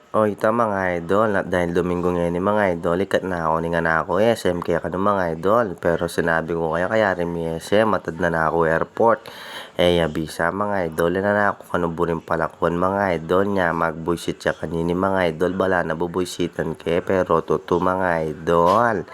O ita mga idol, at dahil Domingo ngayon ni mga idol, ikat na ako ni nga na ako SM kaya ka mga idol. Pero sinabi ko kaya rin mi SM, matad na ako airport. Bisa mga idol, na ako kanuburin palakwan mga idol niya, magbuisit siya kanini mga idol, bala na bubuisitan ke, pero totoo mga idol.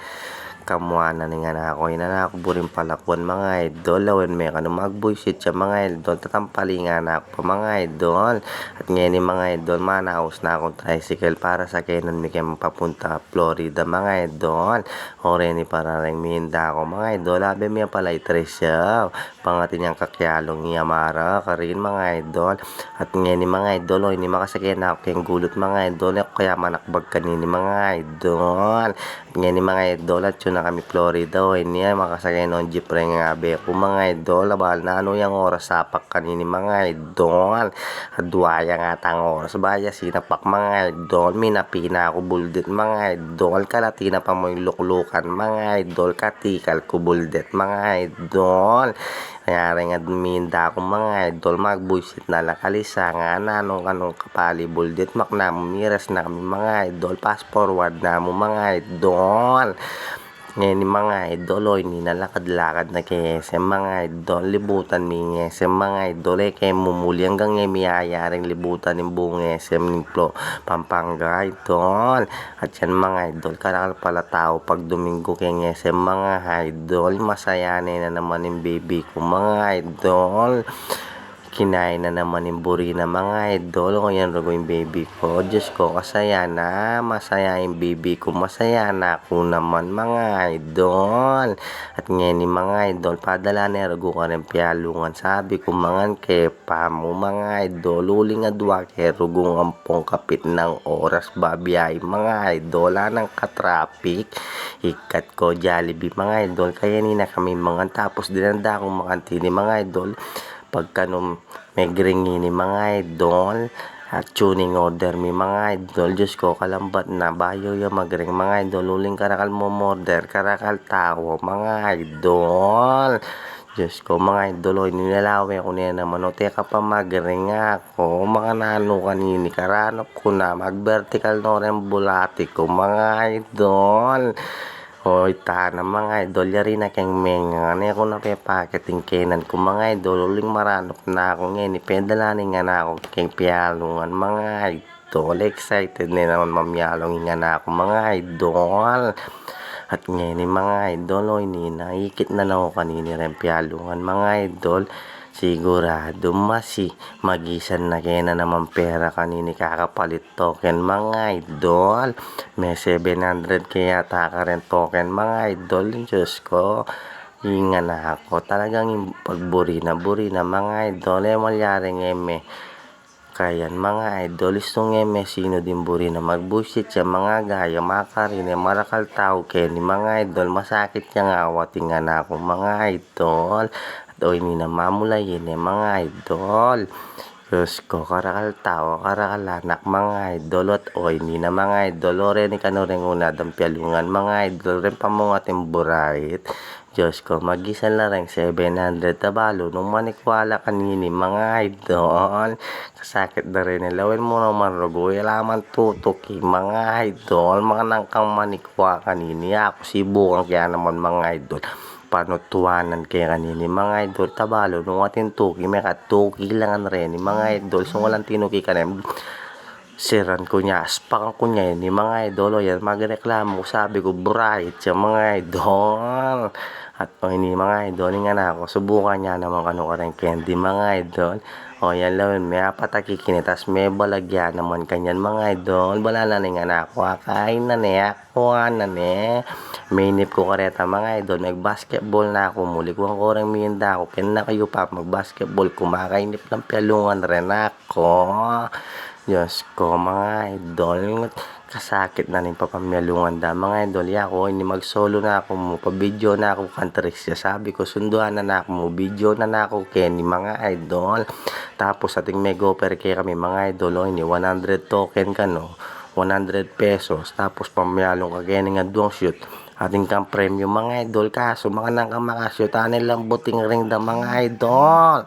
Kamuana ni nga na ako, ina na ako buring palakwan mga idol, lawan may ka magbuisit siya mga idol, tatampali nga na ako pa mga idol. At ngayon ni mga idol, manaos na akong tricycle para sa kenan mi kayo papunta Florida mga idol. O rin ni para rin mihinda ako mga idol, labi mi pala itresya, pangatin niyang kakyalong iyamara, karin mga idol. At ngayon ni mga idol, o ini makasakyan na ako kayong gulot mga idol, kaya manakbag kanini mga idol. At ngayon ni mga idol, at yun na kami Florida, o niya makasakay noon jeep rin nga be ko mga idol, labal na ano yung oras sapak kanini mga idol. At duwaya nga tang oras baya sinapak mga idol, minapina ako buldet mga idol, kalatina pa mo yung luklukan mga idol, katikal ko buldet mga idol. Kaya rin nga minda ako mga idol, magbuisit na lakalisa nga na anong kapali buldet makna mo miras na kami mga idol, fast forward na mo mga idol. Ngayon ni mga idol, o hindi nalakad-lakad na kay SM mga idol, libutan mi ng SM mga idol, kay mumuli hanggang ngayon miyayaring libutan ng buong SM ng Pampanga idol. At yan mga idol, karakal pala tao pag Domingo kay SM mga idol, masaya na naman yung baby ko mga idol. Kinain na naman yung buri na mga idol, o yan rago yung baby ko, Diyos ko kasaya na, masaya yung baby ko, masaya na ako naman mga idol. At ngayon ni mga idol, padala na rago ka rin piyalungan, sabi ko mga kepa mo mga idol, uli nga duwa kay rugong ampong kapit ng oras babiyay mga idol, anang katraffic, ikat ko Jollibee mga idol, kaya nina kami mga tapos dinanda akong makantini mga idol. Pagka may gringi ni mga idol, at tuning order mi mga idol, Diyos ko kalambat na bayo yung magring mga idol, uling karakal mo order, karakal tao mga idol. Diyos ko mga idol, o nilalawi ko niya naman, o teka pa magring ako, mga nano kanini, karanap ko na, mag-vertical no rin bulati ko mga idol. O na mga idol, yari na keng menga, ano ako na paketing kenan ko mga idol, uling maranap na ako ngayon, ipedalanin nga na ako keng piyalungan mga idol, excited na naman mamyalong nga na ako mga idol. At ngayon mga idol, o ini naikit na ako kanini rin piyalungan mga idol, sigurado magisan na kaya na naman pera kanini kakapalit token mga idol. May 700 kaya taka rin token mga idol. Diyos ko, hinga na ako. Talagang pagburi na mga idol. Malyaring eme. Kayan mga idol, istong eme sino din buri na magbusit siya mga gaya makarin marakal tao ni mga idol, masakit niya nga awating nga na ako mga idol. At o ini na mamulayin mga idol. Diyos ko, karakal tao, karakal anak mga idol. At o ini na mga idol, o rin ikano rin una dampyalungan mga idol, rin pa mga timburait. Diyos ko, magisan na rin 700 tabalo nung manikwala kanini mga idol. Kasakit na rin nilawin mo naman rugo, ilaman tutuki mga idol, mga nangkang manikwa kanini. Ako sibukang kaya naman mga idol, panutuanan kaya kanini mga idol, tabalo nung ating tuki, may katuki lang rin mga idol, so walang tinuki ka na siran ko niya, aspakan ko niya ni mga idol, o yan magreklamo, sabi ko bright siya mga idol. At o ini mga idol, nga na ako, subukan niya naman kano ka rin candy mga idol. O yan lang, may apataki kinitas, may balagyan naman kanyan mga idol, bala na nga na ako, akain na niya, kuha na niya. Mainip ko kareta mga idol, mag-basketball na ako, muli ko ang korang mihinda ako, kaya na kayo pa mag-basketball, kumakainip ng pialungan rin ako. Diyos ko mga idol, kasakit na rin papamyalungan da mga idol. Ako, hindi mag-solo na ako mo, pa-video na ako countries. Sabi ko, sunduan na ako mo, video na ako Kenny mga idol. Tapos ating may gopher kay kami mga idol, hindi 100 token ka no, 100 pesos. Tapos pamyalong ka Kenny nga duang shoot. Ating kang premium mga idol, kaso mga nang kang makashoot, anil lang buting ring da mga idol.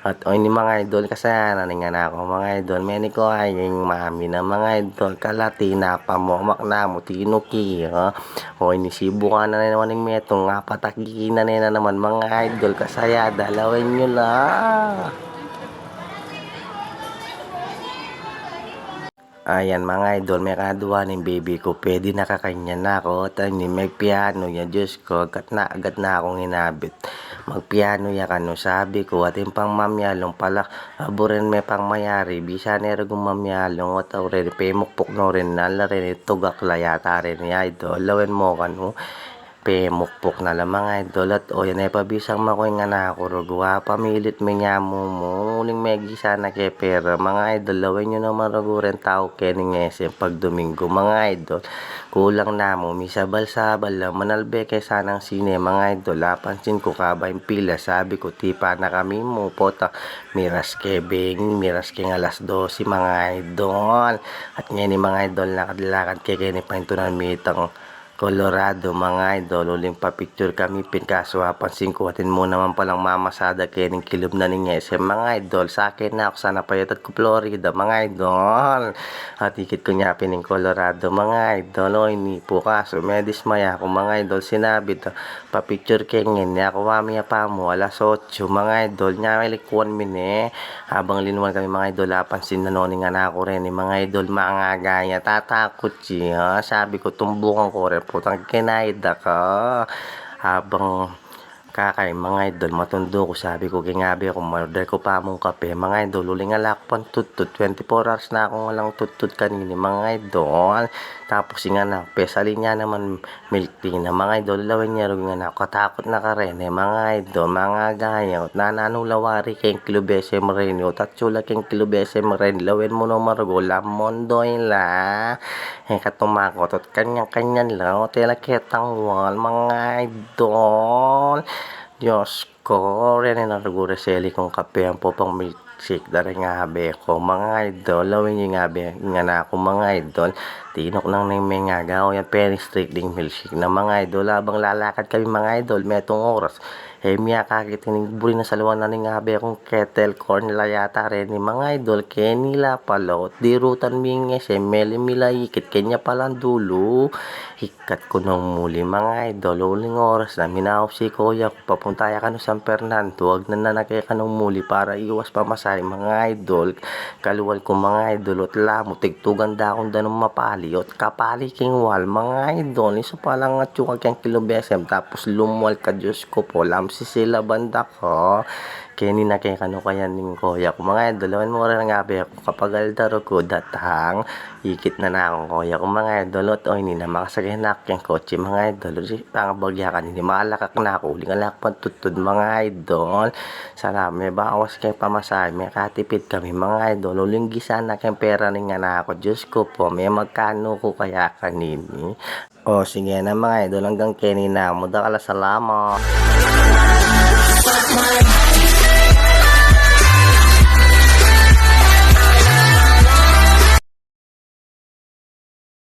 At o ini mga idol kasana nga na ako mga idol meni ko ay yung mami na mga idol kalati na pamomak na mo tinuki o ini sibu ka na naman ng metong nga pataki na naman mga idol kasaya dalawin nyo lang. Ayan mga idol, may kaduwa ng baby ko, pwede nakakanya na ako, tani may piano ya, Diyos ko, agad na akong hinabit. Magpiano ya kano, sabi ko, ating pang mamyalong pala, aburin may pang mayari, bisa nero kung mamyalong, at rin, pemukpok no rin, nala rin, tugak layata rin, ya idol, lawin mo kano, pemukpok na lang mga idol at o yan ay pabisang makoy nga na ako rugwa pamilit may nyamo mo uling megi sana kay pera mga idol lawin nyo naman ruguren tao kening SM pag Domingo mga idol kulang na mo misabal-sabal lang manalbe kay sanang sine mga idol pansin ko kaba yung pila sabi ko tipa na kami mo pota miras ke beng miras ke alas 12 mga idol at ngayon mga idol lakad-lakad kay kini paintunan mitang Colorado mga idol uling pa-picture kami pinkaso pansin ko atin mo naman palang mamasada kening kilob na ning SM mga idol sa akin na ako sana payatat ko Florida mga idol at ikit ko niya pining Colorado mga idol o ini po kaso may dismaya ako mga idol sinabi to pa-picture kengin niya ako mamaya pa mo alas 8 mga idol niya may likuan mine habang linuwan kami mga idol pansin na noning nga ako rin mga idol mga gaya tatakot siya sabi ko tumbukan ko rin putang kinaida ka habang kakay mga idol matundo ko sabi ko kingabi ako order ko pa mong kape mga idol uling alak pan tutut 24 hours na akong walang tutut kanini mga idol tapos nga na pesalin niya naman milk tea na mga idol lawin niya rin nga na katakot na ka rin mga idol mga gayot nananulawari kayong kilobese marenyo tatsula kayong kilobese maren lawin mo no marugo lamondoy la katumakot at kanyang-kanyan lang o tila ketang wal mga idol Diyos ko rin na nagure seli kong kape ang popang milkshake dari nga habe ko mga idol lawin yung habe nga na ako mga idol tinok nang may nga gaw yan penny strictling milkshake na mga idol habang lalakad kami mga idol metong oras miya kakit buri na saluan na ning habe akong kettle corn layata rin ni mga idol kenila palot di rutan minges meli milayikit kenya palang dulo hikat ko nung muli mga idol uling oras na minaw si kuya papuntaya ka no San Fernando wag na nanakay ka nung muli para iwas pamasay mga idol kaluwal ko mga idol at lamo tigtugan da akong danong mapali at kapali king wal mga idol iso palang at yung kang kilobesem tapos lumwal ka Diyos ko po si sila banda ko kini na kay kano kaya ning kuya ko mga idol lawan mo rin nga be ako kapag aldaro ko datang ikit na akong kuya ko mga idol at o hindi na makasagay na yung kotse mga idol pangabagya ka hindi makalakak na ako uling alak pantutod mga idol sana may bawas kay pamasahe may katipid kami mga idol uling gisa na kayong pera ning nga na ako Diyos ko po may magkano ko kaya kanini o sige na mga idol hanggang kanina mo dakala salamat